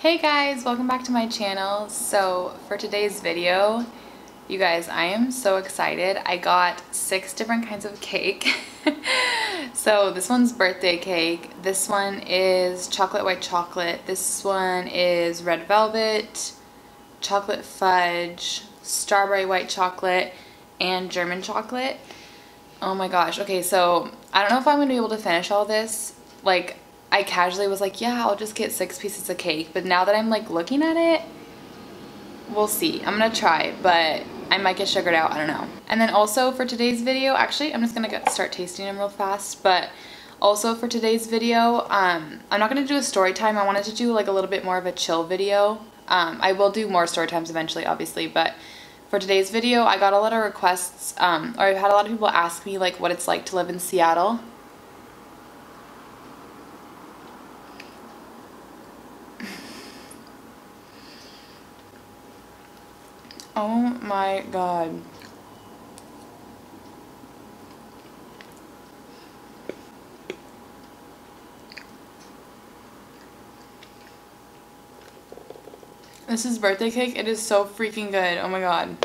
Hey guys, welcome back to my channel. So for today's video, you guys, I am so excited. I got 6 different kinds of cake. So this one's birthday cake. This one is chocolate white chocolate. This one is red velvet, chocolate fudge, strawberry white chocolate, and German chocolate. Oh my gosh. Okay, so I don't know if I'm going to be able to finish all this. Like, I casually was like, yeah, I'll just get 6 pieces of cake. But now that I'm like looking at it, we'll see. I'm going to try, but I might get sugared out. I don't know. And then also for today's video, actually, I'm just going to start tasting them real fast. But also for today's video, I'm not going to do a story time. I wanted to do like a little bit more of a chill video. I will do more story times eventually, obviously. But for today's video, I got a lot of requests, or I've had a lot of people ask me like what it's like to live in Seattle. Oh my god. This is birthday cake. It is so freaking good. Oh my god.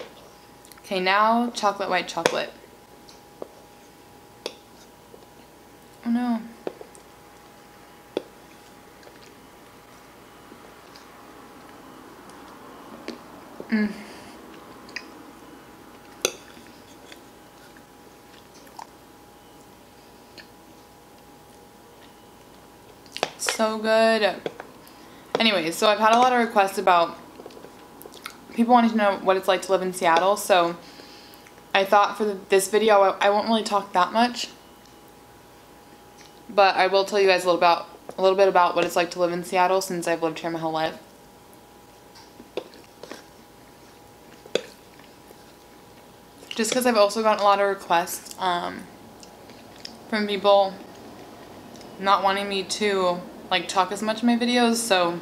Okay, now chocolate white chocolate. Oh no. Mmm. So good. Anyways, so I've had a lot of requests about people wanting to know what it's like to live in Seattle, so I thought for this video I won't really talk that much, but I will tell you guys a little bit about what it's like to live in Seattle since I've lived here my whole life. Just because I've also gotten a lot of requests from people not wanting me to like talk as much in my videos, so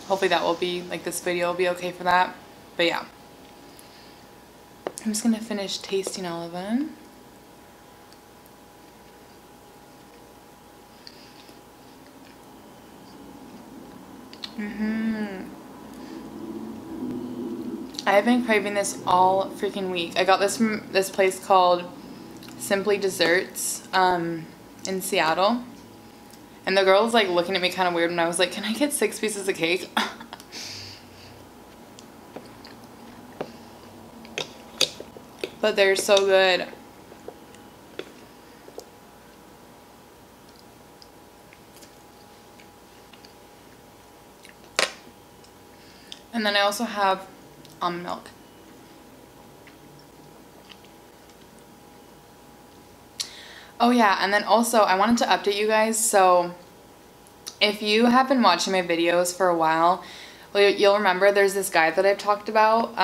hopefully that will be like this video will be okay for that. But yeah, I'm just gonna finish tasting all of them. I have been craving this all freaking week. I got this from this place called Simply Desserts in Seattle. And the girl was like looking at me kind of weird when I was like, can I get 6 pieces of cake? But they're so good. And then I also have almond milk. Oh yeah, and then also I wanted to update you guys. So if you have been watching my videos for a while, well, you'll remember there's this guy that I've talked about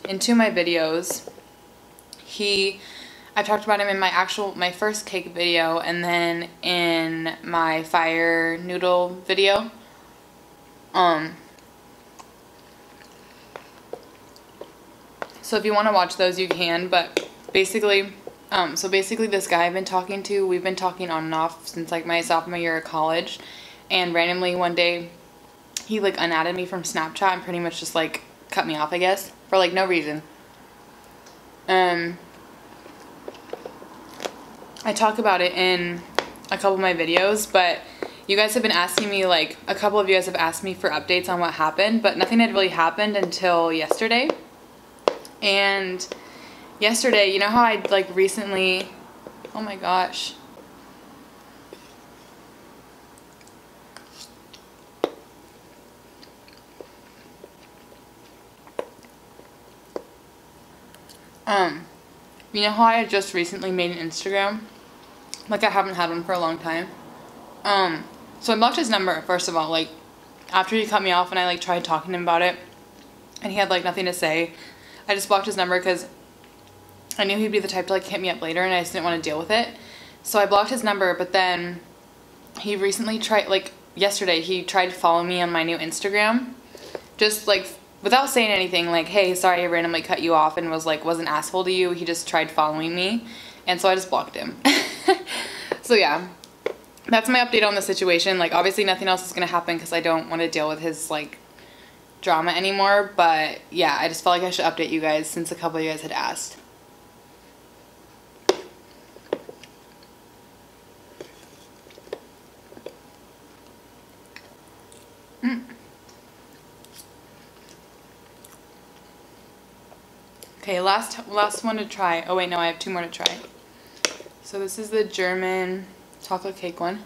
in 2 of my videos. I talked about him in my first cake video, and then in my fire noodle video. So if you want to watch those, you can, but basically this guy I've been talking to, we've been talking on and off since like my sophomore year of college, and randomly one day he like unadded me from Snapchat and pretty much just like cut me off, I guess, for like no reason. I talk about it in a couple of my videos, but you guys have been asking me, like a couple of you guys have asked me for updates on what happened, but nothing had really happened until yesterday. And yesterday, you know how I like recently, oh my gosh. You know how I just recently made an Instagram? Like I haven't had one for a long time. So I blocked his number, first of all, like after he cut me off and I like tried talking to him about it and he had like nothing to say. I just blocked his number because I knew he'd be the type to like hit me up later and I just didn't want to deal with it. So I blocked his number, but then he recently tried, like yesterday, he tried to follow me on my new Instagram. Just like without saying anything, like, hey, sorry I randomly cut you off, and was an asshole to you. He just tried following me, and so I just blocked him. So yeah, that's my update on the situation. Like obviously nothing else is gonna happen because I don't want to deal with his like drama anymore, but yeah, I just felt like I should update you guys since a couple of you guys had asked. Okay, last one to try. Oh wait, no, I have 2 more to try. So this is the German chocolate cake one.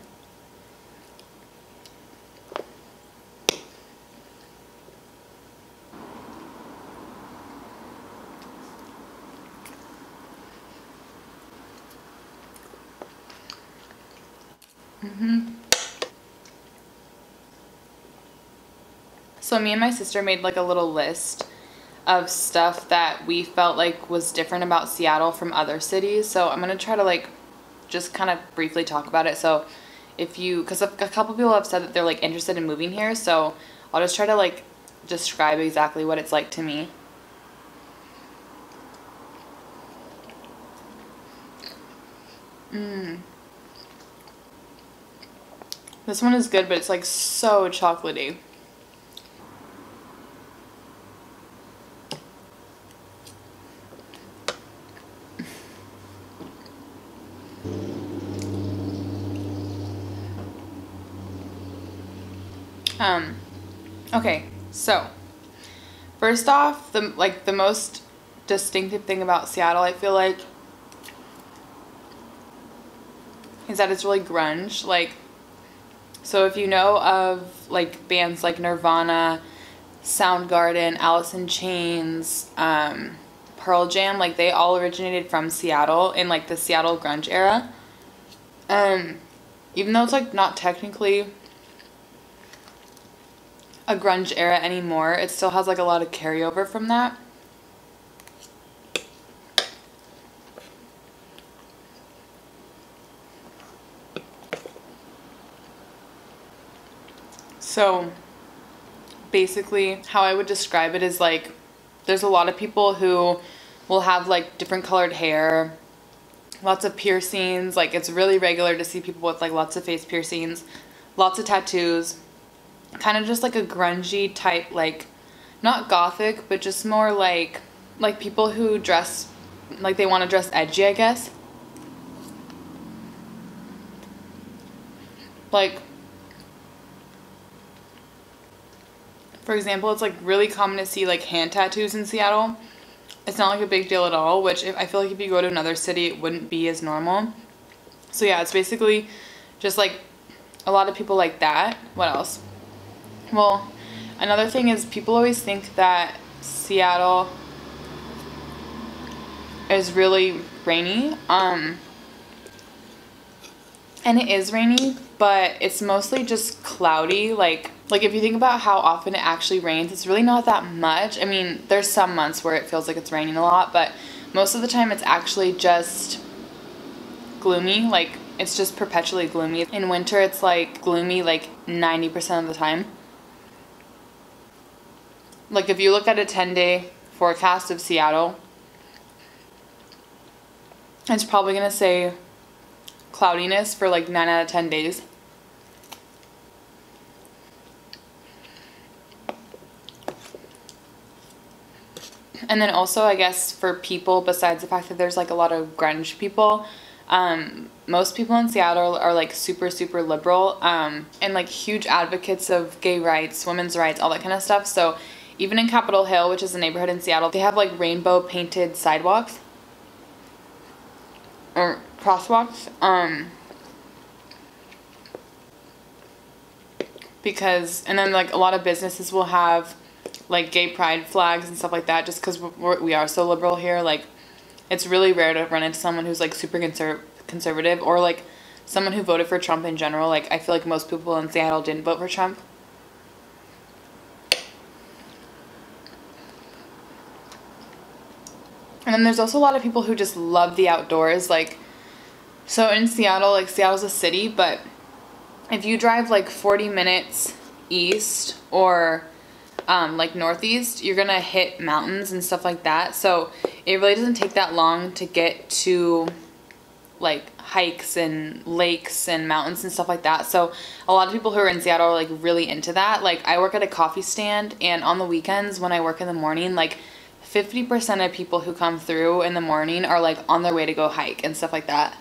So me and my sister made like a little list of stuff that we felt like was different about Seattle from other cities. So I'm gonna try to like just kind of briefly talk about it. So if you, because a couple people have said that they're like interested in moving here, so I'll just try to like describe exactly what it's like to me. This one is good, but it's like so chocolatey. Okay, so first off, the most distinctive thing about Seattle, I feel like, is that it's really grunge. Like, so if you know of like bands like Nirvana, Soundgarden, Alice in Chains, Pearl Jam, like they all originated from Seattle in like the Seattle grunge era. Even though it's like not technically a grunge era anymore, it still has like a lot of carryover from that. So basically how I would describe it is like there's a lot of people who will have like different colored hair, lots of piercings. Like it's really regular to see people with like lots of face piercings, lots of tattoos, kind of just like a grungy type, like not gothic, but just more like people who dress like they want to dress edgy, I guess. Like, for example, it's like really common to see like hand tattoos in Seattle. It's not like a big deal at all, which I feel like if you go to another city it wouldn't be as normal. So yeah, it's basically just like a lot of people like that. What else? Well, another thing is people always think that Seattle is really rainy. And it is rainy, but it's mostly just cloudy. Like if you think about how often it actually rains, it's really not that much. I mean, there's some months where it feels like it's raining a lot, but most of the time it's actually just gloomy. Like it's just perpetually gloomy. In winter it's like gloomy like 90% of the time. Like if you look at a 10-day forecast of Seattle, it's probably gonna say cloudiness for like 9 out of 10 days. And then also, I guess, for people, besides the fact that there's like a lot of grunge people, most people in Seattle are like super liberal, and like huge advocates of gay rights, women's rights, all that kind of stuff. So even in Capitol Hill, which is a neighborhood in Seattle, they have like rainbow painted sidewalks or crosswalks, because, and then like a lot of businesses will have like gay pride flags and stuff like that, just because we are so liberal here. Like it's really rare to run into someone who's like super conservative, or like someone who voted for Trump in general. Like I feel like most people in Seattle didn't vote for Trump. And then there's also a lot of people who just love the outdoors. Like, so in Seattle, like Seattle's a city, but if you drive like 40 minutes east or like northeast, you're gonna hit mountains and stuff like that. So it really doesn't take that long to get to like hikes and lakes and mountains and stuff like that. So a lot of people who are in Seattle are like really into that. Like I work at a coffee stand, and on the weekends when I work in the morning, like 50% of people who come through in the morning are like on their way to go hike and stuff like that.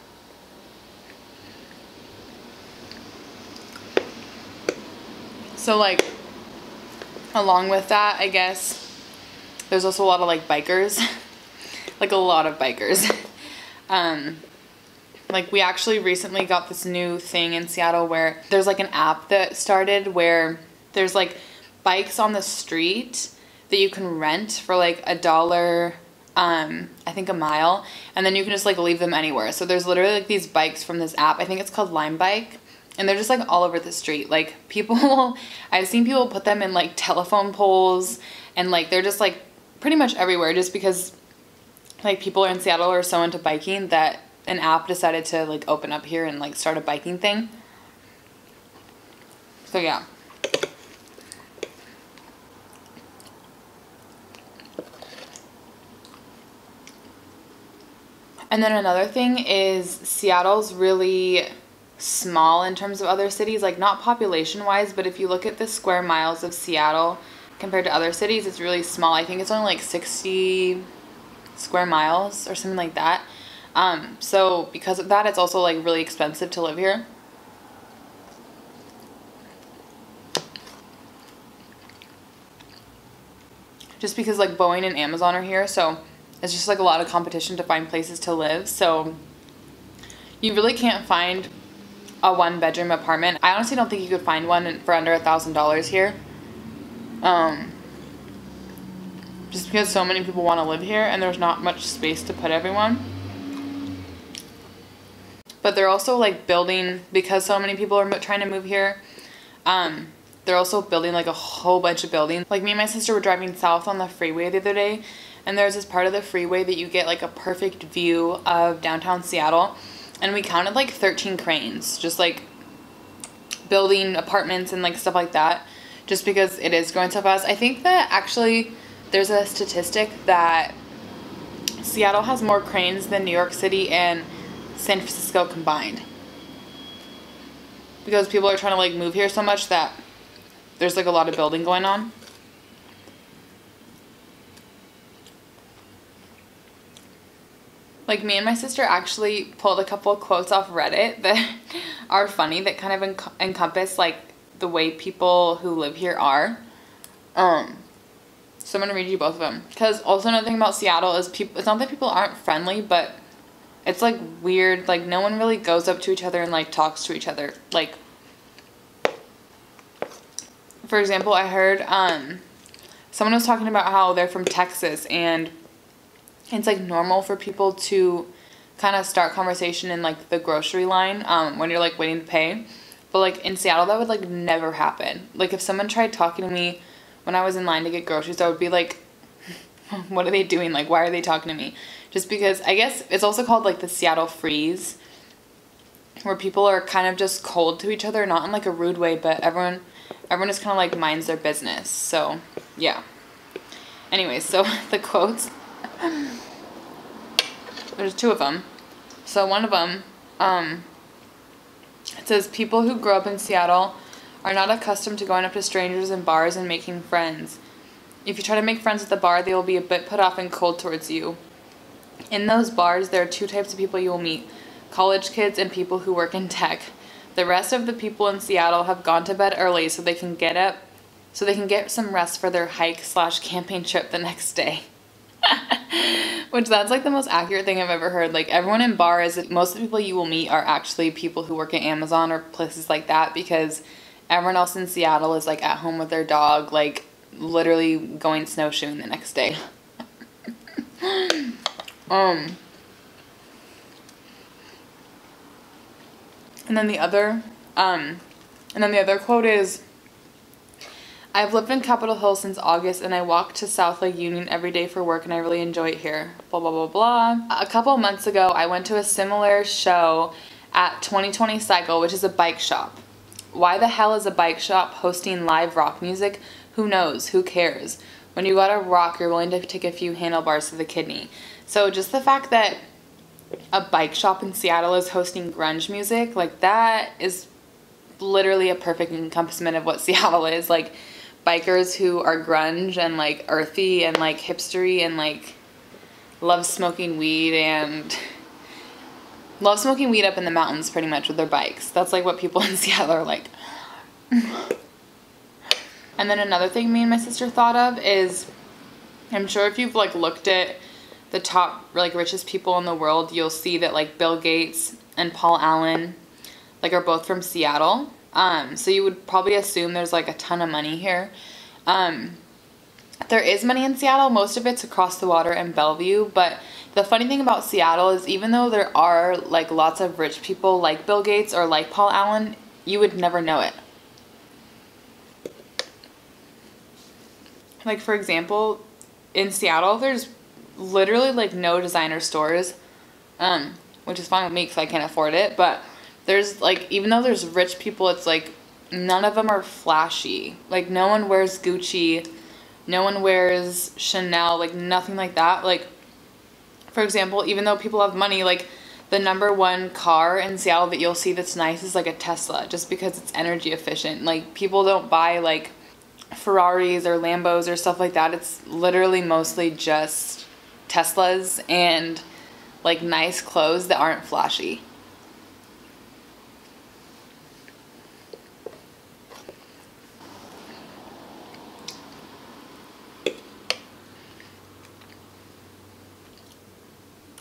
So like along with that, I guess there's also a lot of like bikers, like a lot of bikers. Like we actually recently got this new thing in Seattle where there's like an app that started where there's like bikes on the street that you can rent for like $1, I think a mile, and then you can just like leave them anywhere. So there's literally like these bikes from this app. I think it's called Lime Bike. And they're just like all over the street. Like people, I've seen people put them in like telephone poles, and like they're just like pretty much everywhere, just because like people in Seattle are so into biking that an app decided to like open up here and like start a biking thing. So yeah. And then another thing is Seattle's really small in terms of other cities, like not population wise, but if you look at the square miles of Seattle compared to other cities, it's really small. I think it's only like 60 square miles or something like that. So because of that, it's also like really expensive to live here. Just because like Boeing and Amazon are here, so it's just like a lot of competition to find places to live. So you really can't find a 1-bedroom apartment. I honestly don't think you could find one for under $1,000 here. Just because so many people want to live here and there's not much space to put everyone. But they're also like building, because so many people are trying to move here, they're also building like a whole bunch of buildings. Like me and my sister were driving south on the freeway the other day, and there's this part of the freeway that you get like a perfect view of downtown Seattle. And we counted like 13 cranes, just like building apartments and like stuff like that, just because it is growing so fast. I think that actually there's a statistic that Seattle has more cranes than New York City and San Francisco combined, because people are trying to like move here so much that there's like a lot of building going on. Like me and my sister actually pulled a couple of quotes off Reddit that are funny, that kind of encompass like the way people who live here are. So I'm gonna read you both of them, because also another thing about Seattle is people, it's not that people aren't friendly, but it's like weird, like no one really goes up to each other and like talks to each other. Like for example, I heard someone was talking about how they're from Texas, and it's like normal for people to kind of start conversation in like the grocery line when you're like waiting to pay. But like in Seattle, that would like never happen. Like if someone tried talking to me when I was in line to get groceries, I would be like, what are they doing? Like, why are they talking to me? Just because I guess it's also called like the Seattle freeze, where people are kind of just cold to each other, not in like a rude way, but everyone just kind of like minds their business. So yeah. Anyways, so the quotes. There's 2 of them. So one of them, it says, people who grow up in Seattle are not accustomed to going up to strangers in bars and making friends. If you try to make friends at the bar, they will be a bit put off and cold towards you. In those bars, there are 2 types of people you will meet: college kids and people who work in tech. The rest of the people in Seattle have gone to bed early so they can get some rest for their hike/camping trip the next day. Which that's like the most accurate thing I've ever heard. Like everyone in bars, most of the people you will meet are actually people who work at Amazon or places like that, because everyone else in Seattle is like at home with their dog, like literally going snowshoeing the next day. And then the other quote is, I've lived in Capitol Hill since August, and I walk to South Lake Union every day for work, and I really enjoy it here. Blah, blah, blah, blah. A couple months ago, I went to a similar show at 2020 Cycle, which is a bike shop. Why the hell is a bike shop hosting live rock music? Who knows? Who cares? When you gotta rock, you're willing to take a few handlebars to the kidney. So just the fact that a bike shop in Seattle is hosting grunge music. Like, that is literally a perfect encompassment of what Seattle is. Like, bikers who are grunge and like earthy and like hipstery and like love smoking weed and love smoking weed up in the mountains pretty much with their bikes. That's like what people in Seattle are like. And then another thing me and my sister thought of is, I'm sure if you've like looked at the top like richest people in the world, you'll see that like Bill Gates and Paul Allen like are both from Seattle. So you would probably assume there's like a ton of money here. There is money in Seattle. Most of it's across the water in Bellevue, but the funny thing about Seattle is even though there are like lots of rich people like Bill Gates or like Paul Allen, you would never know it. Like, for example, in Seattle, there's literally like no designer stores, which is fine with me because I can't afford it, but there's like, even though there's rich people, it's like none of them are flashy. Like, no one wears Gucci, no one wears Chanel, like nothing like that. Like, for example, even though people have money, like the #1 car in Seattle that you'll see that's nice is like a Tesla, just because it's energy efficient. Like, people don't buy like Ferraris or Lambos or stuff like that. It's literally mostly just Teslas and like nice clothes that aren't flashy.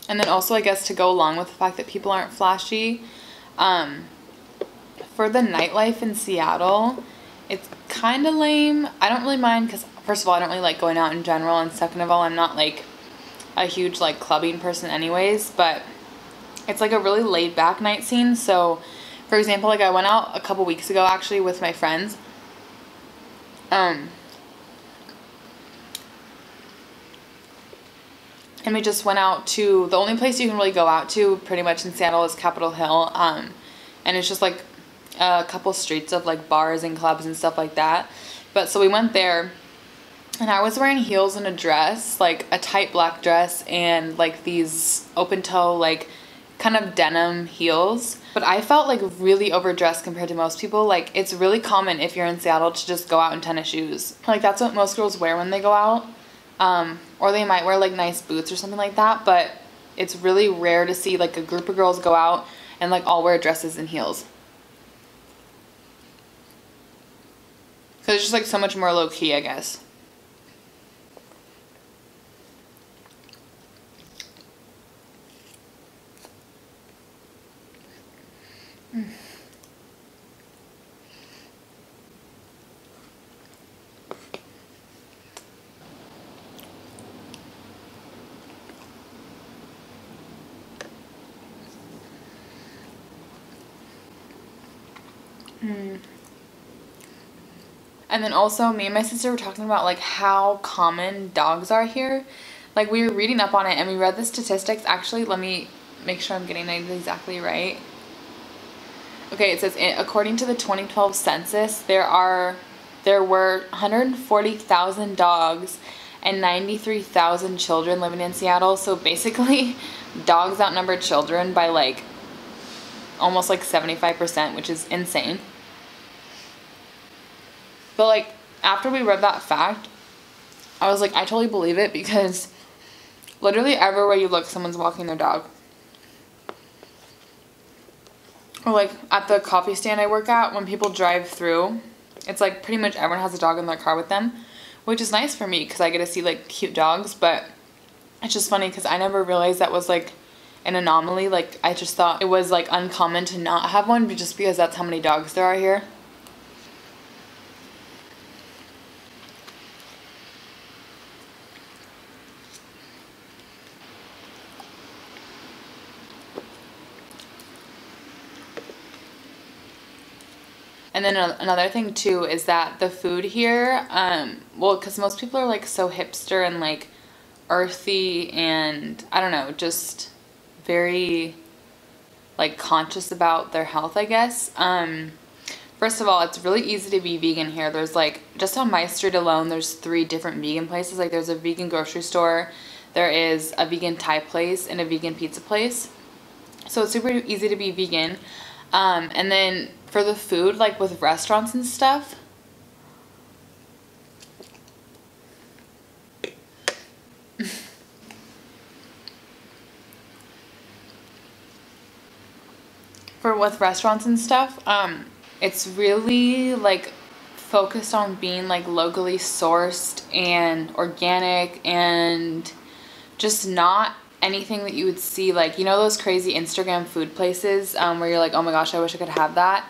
And then also, I guess, to go along with the fact that people aren't flashy, for the nightlife in Seattle, it's kind of lame. I don't really mind because, first of all, I don't really like going out in general, and second of all, I'm not like a huge like clubbing person anyways, but it's like a really laid back night scene. So, for example, like I went out a couple weeks ago actually with my friends. And we just went out to, the only place you can really go out to pretty much in Seattle is Capitol Hill. And it's just like a couple streets of like bars and clubs and stuff like that. But so we went there and I was wearing heels and a dress, like a tight black dress and like these open toe, like kind of denim heels. But I felt like really overdressed compared to most people. Like, it's really common if you're in Seattle to just go out in tennis shoes. Like, that's what most girls wear when they go out. Or they might wear like nice boots or something like that, but it's really rare to see like a group of girls go out and like all wear dresses and heels. Cause it's just like so much more low key, I guess. And then also, me and my sister were talking about like how common dogs are here. Like, we were reading up on it and we read the statistics. Actually, let me make sure I'm getting it exactly right. Okay, it says according to the 2012 census, there were 140,000 dogs and 93,000 children living in Seattle. So basically, dogs outnumber children by like almost like 75%, which is insane. But like, after we read that fact, I was like, I totally believe it, because literally everywhere you look, someone's walking their dog. Or like at the coffee stand I work at, when people drive through, it's like pretty much everyone has a dog in their car with them, which is nice for me because I get to see like cute dogs. But it's just funny because I never realized that was like an anomaly. Like, I just thought it was like uncommon to not have one, but just because that's how many dogs there are here. And then another thing too is that the food here, well, because most people are like so hipster and like earthy and I don't know, just very like conscious about their health, I guess. First of all, it's really easy to be vegan here. There's like, just on my street alone, there's 3 different vegan places. Like, there's a vegan grocery store, there is a vegan Thai place, and a vegan pizza place. So it's super easy to be vegan. And then for the food, like with restaurants and stuff, it's really like focused on being like locally sourced and organic and just not anything that you would see, like, you know, those crazy Instagram food places where you're like, oh my gosh, I wish I could have that.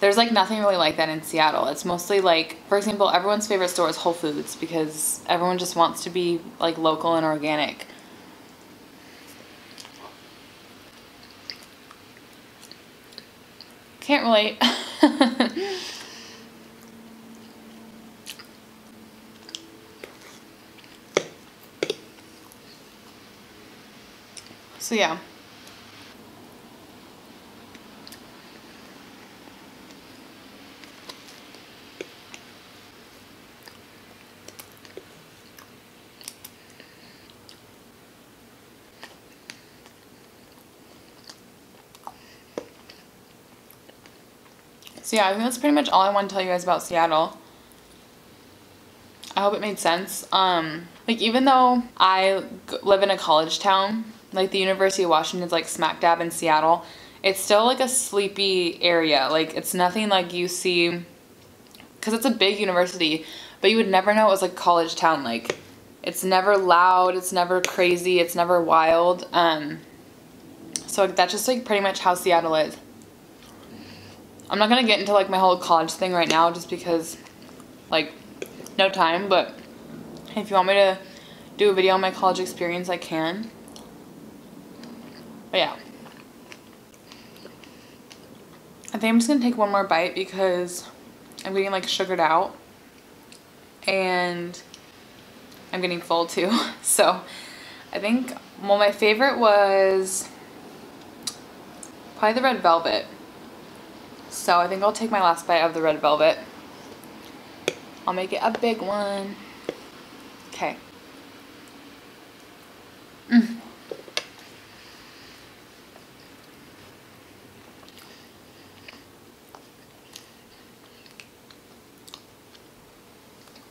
There's like nothing really like that in Seattle. It's mostly like, for example, everyone's favorite store is Whole Foods because everyone just wants to be like local and organic. Can't relate. So yeah. So yeah, I think that's pretty much all I want to tell you guys about Seattle. I hope it made sense. Like, even though I live in a college town, like the University of Washington is like smack dab in Seattle, it's still like a sleepy area. Like, it's nothing like you see, because it's a big university, but you would never know it was like a college town. Like, it's never loud, it's never crazy, it's never wild. So that's just like pretty much how Seattle is. I'm not gonna get into like my whole college thing right now just because like no time, but if you want me to do a video on my college experience, I can. But yeah, I think I'm just gonna take one more bite because I'm getting like sugared out and I'm getting full too. So I think, well, my favorite was probably the red velvet. So I think I'll take my last bite of the red velvet. I'll make it a big one. Okay.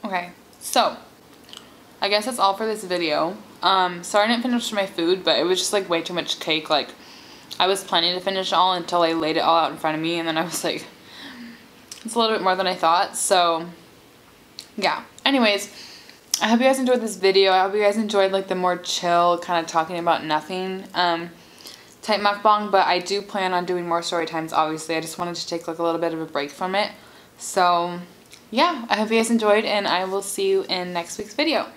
Okay, so I guess that's all for this video. Sorry I didn't finish my food, but it was just like way too much cake. Like, I was planning to finish it all until I laid it all out in front of me, and then I was like, it's a little bit more than I thought. So yeah, anyways, I hope you guys enjoyed this video. I hope you guys enjoyed like the more chill, kind of talking about nothing type mukbang, but I do plan on doing more story times. Obviously, I just wanted to take like a little bit of a break from it. So yeah, I hope you guys enjoyed, and I will see you in next week's video.